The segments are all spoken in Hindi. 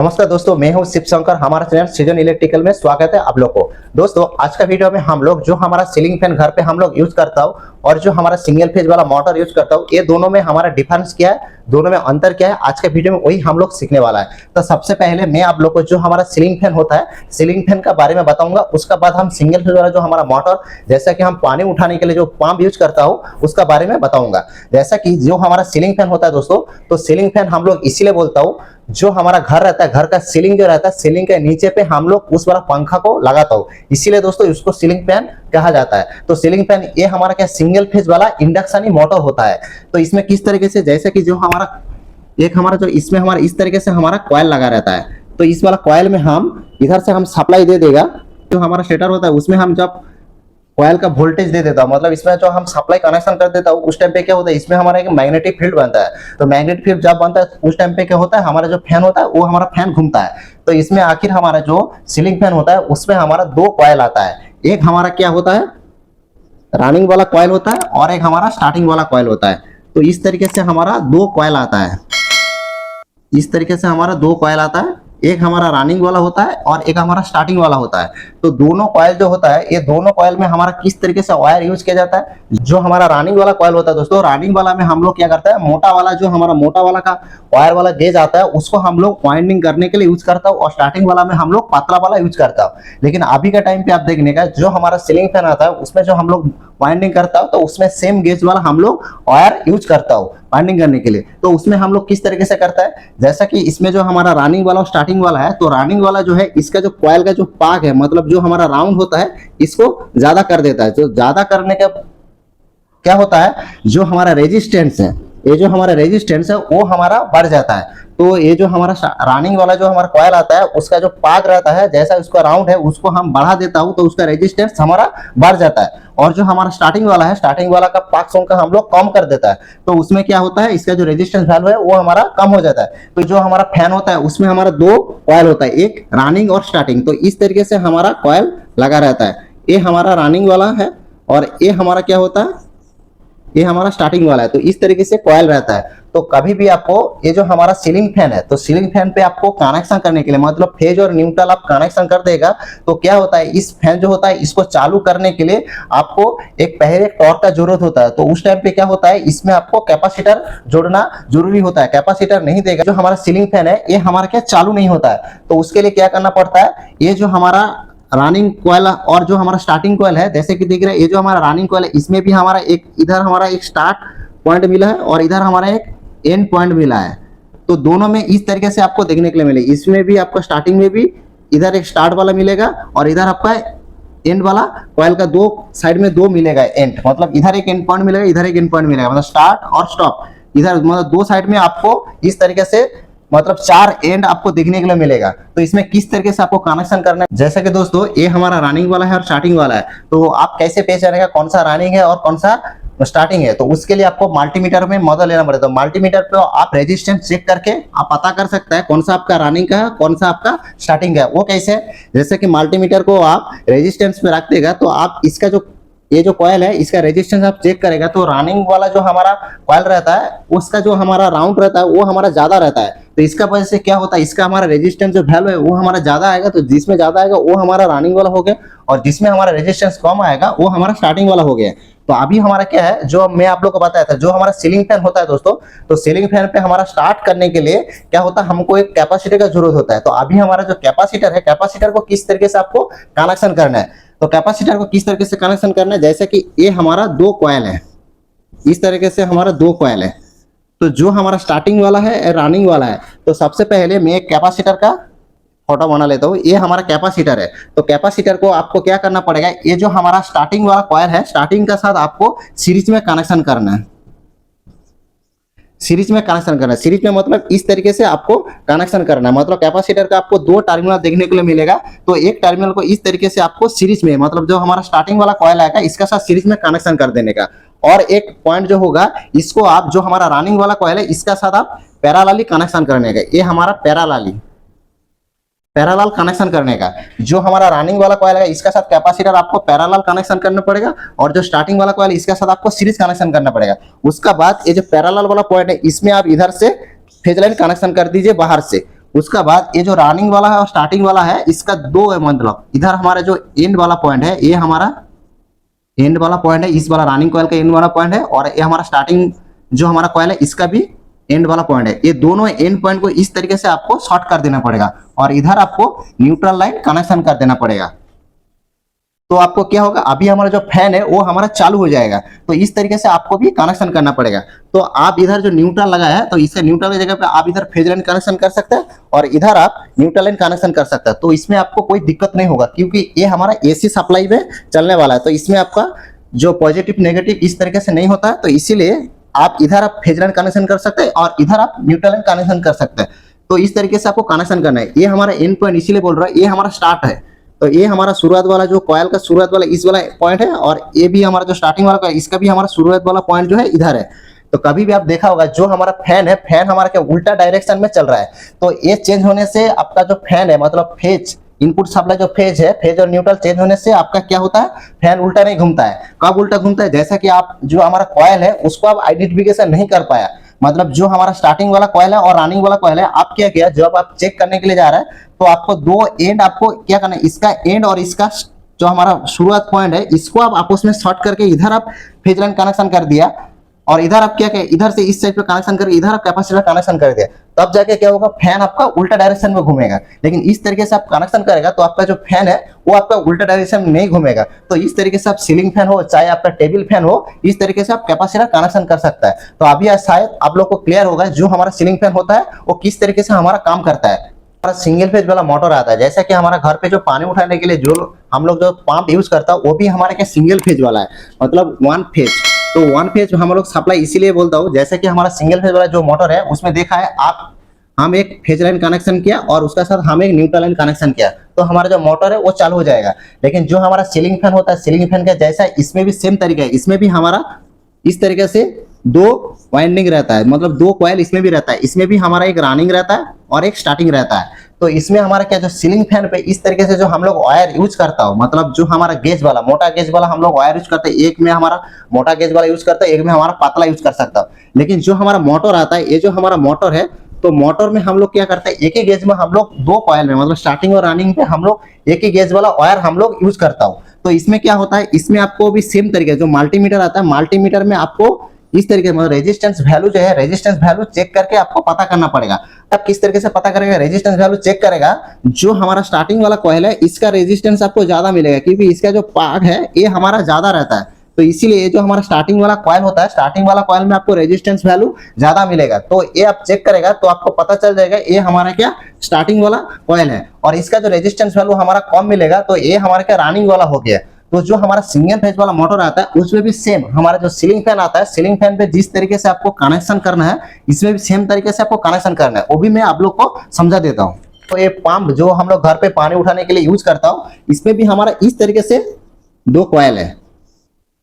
नमस्कार दोस्तों, मैं हूं शिव शंकर। हमारा चैनल सीजन इलेक्ट्रिकल में स्वागत है आप लोग को। दोस्तों, आज का वीडियो में हम लोग जो हमारा सीलिंग फैन घर पे हम लोग यूज करता हूं और जो हमारा सिंगल फेज वाला मोटर यूज करता हूं, ये दोनों में हमारा डिफरेंस क्या है, दोनों में अंतर क्या है, आज के वीडियो में वही हम लोग सीखने वाला है। तो सबसे पहले मैं आप लोग को जो हमारा सीलिंग फैन होता है, सीलिंग फैन का बारे में बताऊंगा। उसका बाद हम सिंगल फेज वाला जो हमारा मोटर, जैसा कि हम पानी उठाने के लिए जो पंप यूज करता हूं, उसका बारे में बताऊंगा। जैसा कि जो हमारा सीलिंग फैन होता है दोस्तों, तो सीलिंग फैन हम लोग इसीलिए बोलता हूं, जो हमारा घर रहता है, घर का सीलिंग जो रहता है, सीलिंग के नीचे पे हम लोग उस वाला पंखा को लगाता हूं, इसीलिए दोस्तों इसको सीलिंग फैन कहा जाता है। तो सीलिंग फैन ये हमारा क्या सिंगल फेज वाला इंडक्शन मोटर होता है। तो इसमें किस तरीके से, जैसे कि जो हमारा जो इसमें हमारा इस तरीके से हमारा कॉइल लगा रहता है। तो इस वाला कॉइल में हम इधर से हम सप्लाई दे देगा, जो हमारा स्टेटर होता है उसमें हम जब कॉइल का वोल्टेज दे देता हूं, मतलब इसमें जो हम सप्लाई कनेक्शन कर देता हूं, उस टाइम पे क्या होता है, इसमें हमारा एक मैग्नेटिक फील्ड बनता है। तो मैग्नेटिक फील्ड जब बनता है उस टाइम पे क्या होता है, हमारा जो फैन होता है वो हमारा फैन घूमता है। तो इसमें आखिर हमारा जो सीलिंग फैन होता है उसमें हमारा दो कॉइल आता है। एक हमारा क्या होता है, रनिंग वाला कॉइल होता है और एक हमारा स्टार्टिंग वाला कॉइल होता है। तो इस तरीके से हमारा दो कॉइल आता है, इस तरीके से हमारा दो कॉइल आता है। एक हमारा रनिंग वाला होता है और एक हमारा स्टार्टिंग वाला होता है। तो दोनों कॉइल जो होता है, ये दोनों कॉइल में हमारा किस तरीके से वायर यूज किया जाता है। जो हमारा रनिंग वाला कॉइल होता है दोस्तों, रनिंग वाला में हम लोग क्या करते हैं, मोटा वाला जो हमारा मोटा वाला का वायर वाला गेज आता है उसको हम लोग वाइंडिंग करने के लिए यूज करता हूँ, और स्टार्टिंग वाला में हम लोग पतला वाला यूज करता हूँ। लेकिन अभी का टाइम पे आप देखने का, जो हमारा सीलिंग फैन आता है उसमें जो हम लोग वाइंडिंग करता हूं, तो उसमें सेम गेज वाला हम लोग वायर यूज करता हूं वाइंडिंग करने के लिए। तो उसमें हम लोग किस तरीके से करता है, जैसा कि इसमें जो हमारा रनिंग वाला और स्टार्टिंग वाला है, तो रनिंग वाला जो है इसका जो कॉइल का जो पाग है, मतलब जो हमारा राउंड होता है, इसको ज्यादा कर देता है। तो ज्यादा करने का क्या होता है, जो हमारा रेजिस्टेंस है, ये जो हमारा रेजिस्टेंस है वो हमारा बढ़ जाता है। तो ये जो हमारा रनिंग वाला जो हमारा कॉइल आता है, उसका जो पाग रहता है, जैसा उसका राउंड है उसको हम बढ़ा देता हूं, तो उसका रेजिस्टेंस हमारा बढ़ जाता है। और जो हमारा स्टार्टिंग वाला है, स्टार्टिंग वाला का पाग सोंग का हम लोग कम कर देता है। तो उसमें क्या होता है, इसका जो रेजिस्टेंस वैल्यू है वो हमारा कम हो जाता है। तो जो हमारा फैन होता है उसमें हमारा दो कॉइल होता है, एक रनिंग और स्टार्टिंग। तो इस तरीके से हमारा कॉइल लगा रहता है। ये हमारा रनिंग वाला है और ये हमारा क्या होता है, ये हमारा स्टार्टिंग वाला है। तो इस तरीके से कॉइल रहता है। तो कभी भी आपको ये जो हमारा सीलिंग फैन है, तो सीलिंग फैन पे आपको कनेक्शन करने के लिए, मतलब फेज और न्यूट्रल आप कनेक्शन कर देगा, तो क्या होता है, इस फैन जो होता है इसको चालू करने के लिए आपको एक पहले टॉर्क का जरूरत होता है। तो उस टाइम पे क्या होता है, इसमें आपको कैपेसिटर जोड़ना जरूरी होता है। कैपेसिटर नहीं देगा जो हमारा सीलिंग फैन है, ये हमारा क्या चालू नहीं होता है। तो उसके लिए क्या करना पड़ता है, ये जो हमारा रनिंग कॉइल और जो हमारा स्टार्टिंग कॉइल है, जैसे कि देख रहे हैं, ये जो हमारा रनिंग कॉइल है इसमें भी हमारा एक इधर हमारा एक स्टार्ट पॉइंट मिला है और इधर हमारा एक एंड पॉइंट मिला है। तो दोनों में इस तरीके से आपको देखने के लिए मिलेगा। इसमें भी आपको स्टार्टिंग में भी इधर एक स्टार्ट वाला मिलेगा और इधर आपका एंड वाला कॉइल का दो साइड में दो मिलेगा एंड, मतलब इधर एक एंड पॉइंट मिलेगा, इधर एक एंड पॉइंट मिलेगा, मतलब स्टार्ट और स्टॉप इधर, मतलब दो साइड में आपको इस तरीके से मतलब चार एंड आपको देखने के लिए मिलेगा। तो इसमें किस तरीके से आपको कनेक्शन करना है, जैसा कि दोस्तों ये हमारा रनिंग वाला है और स्टार्टिंग वाला है। तो आप कैसे पहचानेगा कौन सा रनिंग है और कौन सा स्टार्टिंग है, तो उसके लिए आपको मल्टीमीटर में मदद लेना पड़ेगा। तो मल्टीमीटर पे आप रेजिस्टेंस चेक करके आप पता कर सकते हैं कौन सा आपका रनिंग का है, कौन सा आपका स्टार्टिंग का है। वो कैसे, जैसे कि मल्टीमीटर को आप रेजिस्टेंस में रख देगा, तो आप इसका जो ये जो कॉइल है इसका रेजिस्टेंस आप चेक करेगा, तो रनिंग वाला जो हमारा कॉइल रहता है उसका जो हमारा राउंड रहता है वो हमारा ज्यादा रहता है। तो इसका वजह से क्या होता है, इसका हमारा रेजिस्टेंस जो वैल्यू है वो हमारा ज्यादा आएगा। तो जिसमें ज्यादा आएगा वो हमारा रनिंग वाला हो गया, और जिसमें हमारा रेजिस्टेंस कम आएगा वो हमारा स्टार्टिंग वाला हो गया। तो अभी हमारा क्या है, जो मैं आप लोग को बताया था, जो हमारा सीलिंग फैन होता है दोस्तों, तो सीलिंग फैन पे हमारा स्टार्ट करने के लिए क्या होता है, हमको एक कैपेसिटर का जरूरत होता है। तो अभी हमारा जो कैपेसिटर है, कैपेसिटर को किस तरीके से आपको कनेक्शन करना है, तो कैपेसिटर को किस तरीके से कनेक्शन करना है, जैसे कि ये हमारा दो कॉइल है, इस तरीके से हमारा दो कॉइल है। तो जो हमारा स्टार्टिंग वाला है, रनिंग वाला है, तो सबसे पहले मैं एक कैपेसिटर का फोटो बना लेता हूँ। ये हमारा कैपेसिटर है। तो कैपेसिटर को आपको क्या करना पड़ेगा, ये जो हमारा स्टार्टिंग वाला कॉइल है, स्टार्टिंग का साथ आपको सीरीज में कनेक्शन करना है। सीरीज में कनेक्शन करना है, सीरीज में मतलब इस तरीके से आपको कनेक्शन करना है। मतलब कैपेसिटर का आपको दो टर्मिनल देखने को मिलेगा, तो एक टर्मिनल को इस तरीके से आपको सीरीज में, मतलब जो हमारा स्टार्टिंग वाला कॉइल आएगा इसका साथ सीरीज में कनेक्शन कर देने का, और एक पॉइंट जो होगा इसको आप जो हमारा रनिंग वाला कॉइल है इसका साथ आप पैरेलली कनेक्शन करने का। ये हमारा पैरेलल कनेक्शन करने का। जो हमारा रनिंग वाला कॉइल है इसका साथ कैपेसिटर आपको पैरेलल कनेक्शन करना पड़ेगा, और जो स्टार्टिंग वाला कॉइल इसका साथ आपको सीरीज कनेक्शन करना पड़ेगा। उसका बाद ये जो पैरेलल वाला पॉइंट है इसमें आप इधर से फेज लाइन कनेक्शन कर दीजिए बाहर से, उसका बाद ये जो रनिंग वाला है और स्टार्टिंग वाला है, इसका दो है, मतलब इधर हमारा जो एंड वाला पॉइंट है, ये हमारा एंड वाला पॉइंट है, इस वाला रनिंग कॉइल का एंड वाला पॉइंट है, और ये हमारा स्टार्टिंग जो हमारा कॉइल है इसका भी एंड वाला पॉइंट है। ये दोनों एंड पॉइंट को इस तरीके से आपको शॉर्ट कर देना पड़ेगा और इधर आपको न्यूट्रल लाइन कनेक्शन कर देना पड़ेगा। तो आपको क्या होगा, अभी हमारा जो फैन है वो हमारा चालू हो जाएगा। तो इस तरीके से आपको भी कनेक्शन करना पड़ेगा। तो आप इधर जो न्यूट्रल लगाया है, तो इससे न्यूट्रल की जगह पे आप इधर फेज लाइन कनेक्शन कर सकते हैं और इधर आप न्यूट्रल लाइन कनेक्शन कर सकते हैं। तो इसमें आपको कोई दिक्कत नहीं होगा, क्योंकि ये हमारा एसी सप्लाई में चलने वाला है। तो इसमें आपका जो पॉजिटिव नेगेटिव इस तरीके से नहीं होता है। तो इसीलिए आप इधर आप फेज लाइन कनेक्शन कर सकते हैं और इधर आप न्यूट्रल लाइन कनेक्शन कर सकते हैं। तो इस तरीके से आपको कनेक्शन करना है। ये हमारा एंड पॉइंट इसीलिए बोल रहा है, ये हमारा स्टार्ट है। तो ये हमारा शुरुआत वाला जो कॉइल का शुरुआत वाला इस वाला पॉइंट है, और ये भी हमारा जो स्टार्टिंग वाला कॉइल, इसका भी हमारा शुरुआत वाला पॉइंट जो है इधर है। तो कभी भी आप देखा होगा जो हमारा फैन है, फैन हमारा क्या उल्टा डायरेक्शन में चल रहा है। तो ये चेंज होने से आपका जो फैन है, मतलब फेज इनपुट सप्लाई जो फेज है, फेज और न्यूट्रल चेंज होने से आपका क्या होता है, फैन उल्टा नहीं घूमता है। कब उल्टा घूमता है, जैसा कि आप जो हमारा कॉइल है उसको आप आइडेंटिफिकेशन नहीं कर पाया, मतलब जो हमारा स्टार्टिंग वाला कॉइल है और रनिंग वाला कॉइल है, आप क्या किया, जब आप चेक करने के लिए जा रहे हैं तो आपको दो एंड आपको क्या करना है, इसका एंड और इसका जो हमारा शुरुआत पॉइंट है इसको आप आपस में शॉर्ट करके इधर आप फेज लाइन कनेक्शन कर दिया, और इधर आप क्या किया, इधर से इस साइड पे कनेक्शन करके इधर आप कैपेसिटर कनेक्शन कर दिया। तब जाके क्या होगा, फैन आपका उल्टा डायरेक्शन में घूमेगा। लेकिन इस तरीके से आप कनेक्शन करेगा तो आपका जो फैन है वो आपका उल्टा डायरेक्शन में नहीं घूमेगा। तो इस तरीके से आप सीलिंग फैन हो चाहे आपका टेबल फैन हो, इस तरीके से आप कैपेसिटर कनेक्शन कर सकता है। तो अभी शायद आप लोग को क्लियर होगा जो हमारा सीलिंग फैन होता है वो किस तरीके से हमारा काम करता है। हमारा सिंगल फेज वाला मोटर आता है, जैसा कि हमारा घर पे जो पानी उठाने के लिए जो हम लोग जो पंप यूज करता है वो भी हमारे क्या सिंगल फेज वाला है, मतलब वन फेज। तो वन फेज हम लोग सप्लाई इसीलिए बोलता हूँ, जैसे कि हमारा सिंगल फेज वाला जो मोटर है उसमें देखा है आप, हम एक फेज लाइन कनेक्शन किया और उसका साथ हम एक न्यूट्रल लाइन कनेक्शन किया तो हमारा जो मोटर है वो चालू हो जाएगा। लेकिन जो हमारा सीलिंग फैन होता है, सीलिंग फैन का जैसा इसमें भी सेम तरीका है, इसमें भी हमारा इस तरीके से दो वाइंडिंग रहता है, मतलब दो कॉइल इसमें भी रहता है। इसमें भी हमारा एक रनिंग रहता है और एक स्टार्टिंग रहता है। तो इसमें हमारा क्या, जो सीलिंग फैन पे इस तरीके से जो हम लोग वायर यूज करता हो, मतलब जो हमारा गेज वाला मोटा गेज वाला हम लोग वायर यूज करते हैं, एक में हमारा मोटा गेज वाला यूज करता है, एक में हमारा पतला यूज कर सकता है। लेकिन जो हमारा मोटर आता है, ये जो हमारा मोटर है, तो मोटर में हम लोग क्या करते हैं, एक ही गेज में हम लोग दो कॉइल में, मतलब स्टार्टिंग और रनिंग पे हम लोग एक ही गेज वाला वायर हम लोग यूज करता हूँ। तो इसमें क्या होता है, इसमें आपको भी सेम तरीके जो मल्टीमीटर आता है, मल्टीमीटर में आपको इस तरीके से मतलब रेजिस्टेंस वैल्यू जो है, रेजिस्टेंस वैल्यू चेक करके आपको पता करना पड़ेगा। अब किस तरीके से पता करेगा, रेजिस्टेंस वैल्यू चेक करेगा, जो हमारा स्टार्टिंग वाला कॉइल है इसका रेजिस्टेंस आपको ज्यादा मिलेगा, क्योंकि इसका जो पार्ट है ये हमारा ज्यादा रहता है। तो इसीलिए जो हमारा स्टार्टिंग वाला कॉइल होता है, स्टार्टिंग वाला कॉइल में आपको रेजिस्टेंस वैल्यू ज्यादा मिलेगा। तो ये आप चेक करेगा तो आपको पता चल जाएगा ये हमारा क्या स्टार्टिंग वाला कॉइल है, और इसका जो रेजिस्टेंस वैल्यू हमारा कम मिलेगा तो ये हमारा क्या रनिंग वाला हो गया। तो जो हमारा सिंगल फेज वाला मोटर आता है उसमें भी सेम हमारा जो सीलिंग फैन आता है, सीलिंग फैन पे जिस तरीके से आपको कनेक्शन करना है इसमें भी सेम तरीके से आपको कनेक्शन करना है, वो भी मैं आप लोग को समझा देता हूँ। तो ये पंप जो हम लोग घर पे पानी उठाने के लिए यूज करता हूँ, इसमें भी हमारा इस तरीके से दो कॉइल है।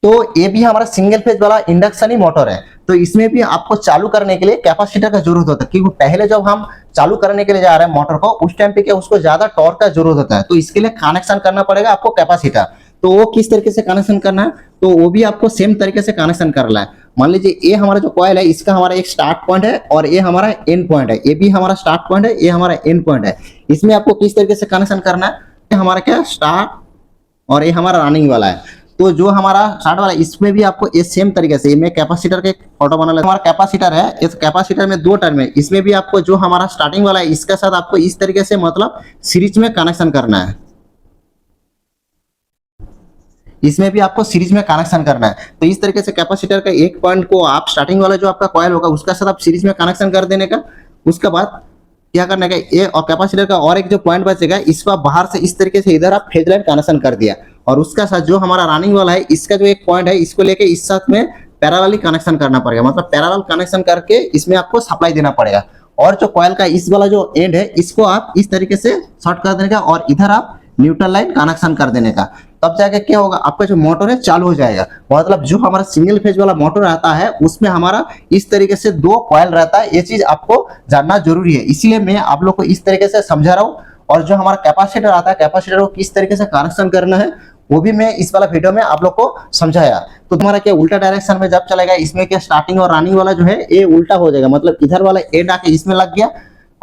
तो ये भी हमारा सिंगल फेज वाला इंडक्शन ही मोटर है। तो इसमें भी आपको चालू करने के लिए कैपेसिटर का जरूरत होता है, क्योंकि पहले जब हम चालू करने के लिए जा रहे हैं मोटर को, उस टाइम पे क्या उसको ज्यादा टॉर्क का जरूरत होता है। तो इसके लिए कनेक्शन करना पड़ेगा आपको कैपेसिटर। तो वो किस तरीके से कनेक्शन करना है, तो वो भी आपको सेम तरीके से कनेक्शन करना है। मान लीजिए ये हमारा जो कॉइल है इसका हमारा एक स्टार्ट पॉइंट है और ये हमारा एंड पॉइंट है, ये भी हमारा स्टार्ट पॉइंट है, ये हमारा एंड पॉइंट है। इसमें आपको किस तरीके से कनेक्शन करना है, ये हमारा क्या स्टार्ट और ये हमारा रनिंग वाला है। तो जो हमारा स्टार्ट वाला इसमें भी आपको ये सेम तरीके से, मैं कैपेसिटर के फोटो बना लेता हूं। हमारा कैपेसिटर है, इस कैपेसिटर में दो टर्म है, इसमें भी आपको जो हमारा स्टार्टिंग वाला है इसके साथ आपको इस तरीके से मतलब सीरीज में कनेक्शन करना है। इसमें भी आपको सीरीज में कनेक्शन करना है। तो इस तरीके से कैपेसिटर का एक पॉइंट को आप स्टार्टिंग वाला जो आपका कॉइल होगा उसका साथ आप सीरीज में कनेक्शन कर देने का। उसके बाद क्या करने का, ये और कैपेसिटर का और एक जो पॉइंट बचेगा इसको आप बाहर से इस तरीके से इधर आप फेज लाइन कनेक्शन कर दिया, और उसका साथ जो हमारा रनिंग वाला है इसका जो एक पॉइंट है इसको लेके इस साथ में पैरेलली कनेक्शन करना पड़ेगा, मतलब पैरेलल कनेक्शन करके इसमें आपको सप्लाई देना पड़ेगा। और जो कॉइल का इस वाला जो एंड है इसको आप इस तरीके से शॉर्ट कर देने का और इधर आप न्यूट्रल लाइन कनेक्शन कर देने का। तब जाके क्या होगा, आपका जो मोटर है चालू हो जाएगा। मतलब जो हमारा सिंगल फेज वाला मोटर आता है उसमें हमारा इस तरीके से दो कॉइल रहता है, ये चीज आपको जानना जरूरी है, इसीलिए मैं आप लोग को इस तरीके से समझा रहा हूँ। और जो हमारा कैपेसिटर आता है, कैपेसिटर को किस तरीके से कनेक्शन करना है वो भी मैं इस वाला वीडियो में आप लोग को समझाया। तो तुम्हारा क्या उल्टा डायरेक्शन में जब चलेगा, इसमें क्या स्टार्टिंग और रनिंग वाला जो है ये उल्टा हो जाएगा, मतलब इधर वाला एंड आके इसमें लग गया,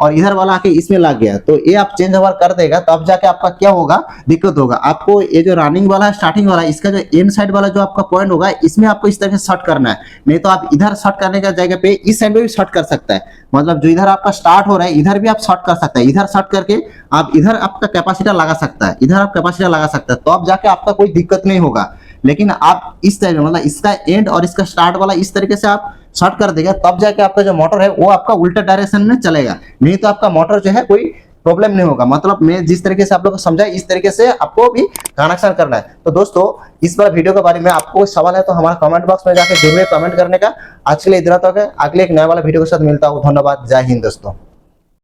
और इधर वाला आके इसमें लग गया, तो ये आप चेंज ओवर कर देगा तो अब जाके आपका क्या होगा, दिक्कत होगा। आपको ये जो रनिंग वाला है, स्टार्टिंग वाला, इसका जो एंड साइड वाला जो आपका पॉइंट होगा, इसमें आपको इस तरह से शॉर्ट करना है। नहीं तो आप इधर शॉर्ट करने का जगह पे इस साइड में भी शॉर्ट कर सकता है। मतलब जो इधर आपका स्टार्ट हो रहा है इधर भी आप शॉर्ट कर सकते हैं। इधर शॉर्ट करके आप इधर आपका कैपेसिटर लगा सकता है, इधर आप कैपेसिटर लगा सकते हैं, तो अब जाके आपका कोई दिक्कत नहीं होगा। लेकिन आप इस तरह मतलब इसका एंड और इसका स्टार्ट वाला इस तरीके से आप शॉर्ट कर देगा, तब जाके आपका जो मोटर है वो आपका उल्टा डायरेक्शन में चलेगा। नहीं तो आपका मोटर जो है कोई प्रॉब्लम नहीं होगा। मतलब मैं जिस तरीके से आप लोग को समझाया इस तरीके से आपको भी कनेक्शन करना है। तो दोस्तों इस बार वीडियो के बारे में आपको कोई सवाल है तो हमारा कमेंट बॉक्स में जाकर जरूर कमेंट करने का। आज के लिए इतना तक है, अगले एक नया वाला वीडियो के साथ मिलता हूँ। धन्यवाद, जय हिंद दोस्तों।